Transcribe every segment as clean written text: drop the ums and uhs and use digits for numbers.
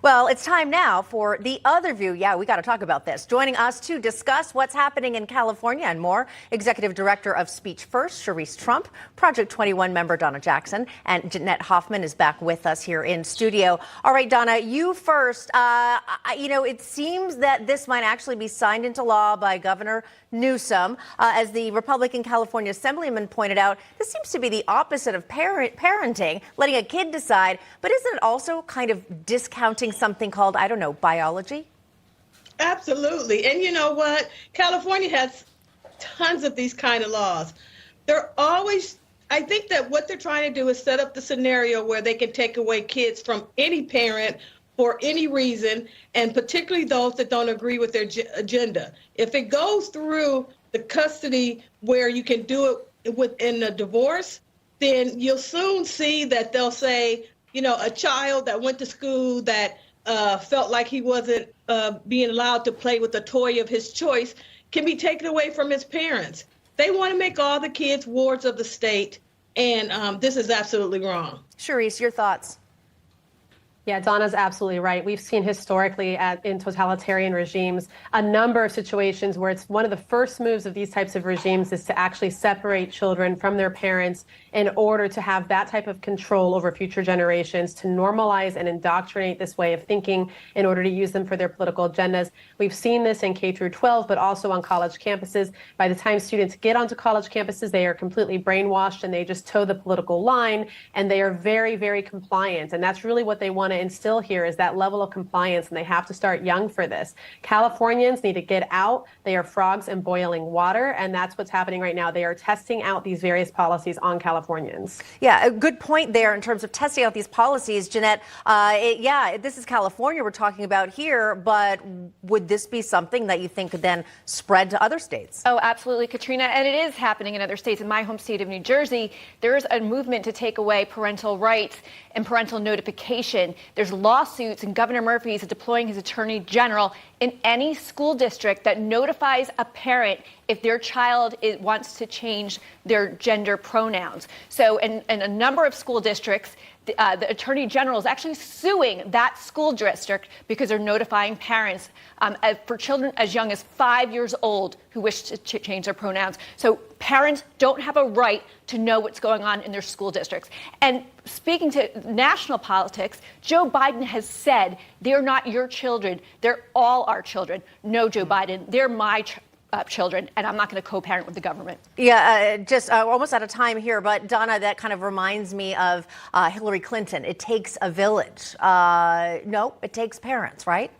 Well, it's time now for the other view. Yeah, we got to talk about this. Joining us to discuss what's happening in California and more, Executive Director of Speech First, Cherise Trump, Project 21 member Donna Jackson, and Jeanette Hoffman is back with us here in studio. All right, Donna, you first. It seems that this might actually be signed into law by Governor Newsom. As the Republican California Assemblyman pointed out, this seems to be the opposite of parenting, letting a kid decide. But isn't it also kind of discounting something called, I don't know, biology? Absolutely. And you know what? California has tons of these kind of laws. I think that what they're trying to do is set up the scenario where they can take away kids from any parent for any reason, and particularly those that don't agree with their agenda. If it goes through the custody where you can do it within a divorce, then you'll soon see that they'll say, a child that went to school that felt like he wasn't being allowed to play with a toy of his choice can be taken away from his parents. They want to make all the kids wards of the state, and this is absolutely wrong. Cherise, your thoughts? Yeah, Donna's absolutely right. We've seen historically in totalitarian regimes a number of situations where it's one of the first moves of these types of regimes is to actually separate children from their parents in order to have that type of control over future generations, to normalize and indoctrinate this way of thinking in order to use them for their political agendas. We've seen this in K through 12, but also on college campuses. By the time students get onto college campuses, they are completely brainwashed and they just toe the political line, and they are very, very compliant. And that's really what they want to instill here, is that level of compliance, and they have to start young for this. Californians need to get out. They are frogs in boiling water, and that's what's happening right now. They are testing out these various policies on Californians. Yeah, a good point there in terms of testing out these policies, Jeanette. This is California we're talking about here, but would this be something that you think could then spread to other states? Oh, absolutely, Katrina, and it is happening in other states. In my home state of New Jersey, there is a movement to take away parental rights and parental notification. There's lawsuits, and Governor Murphy is deploying his attorney general in any school district that notifies a parent if their child wants to change their gender pronouns. So in a number of school districts, the attorney general is actually suing that school district because they're notifying parents for children as young as 5 years old who wish to change their pronouns. So parents don't have a right to know what's going on in their school districts. And speaking to national politics, Joe Biden has said they're not your children. They're all our children. No, Joe Biden, they're my children, and I'm not going to co-parent with the government. Yeah, just almost out of time here, but Donna, that kind of reminds me of Hillary Clinton. It takes a village. No, it takes parents, right?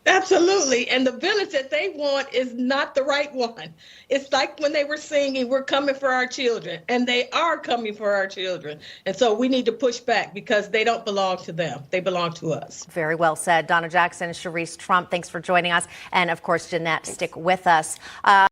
Absolutely. And the village that they want is not the right one. It's like when they were singing, "We're coming for our children," and they are coming for our children. And so we need to push back because they don't belong to them. They belong to us. Very well said. Donna Jackson, Cherise Trump, thanks for joining us. And of course, Jeanette, stick with us.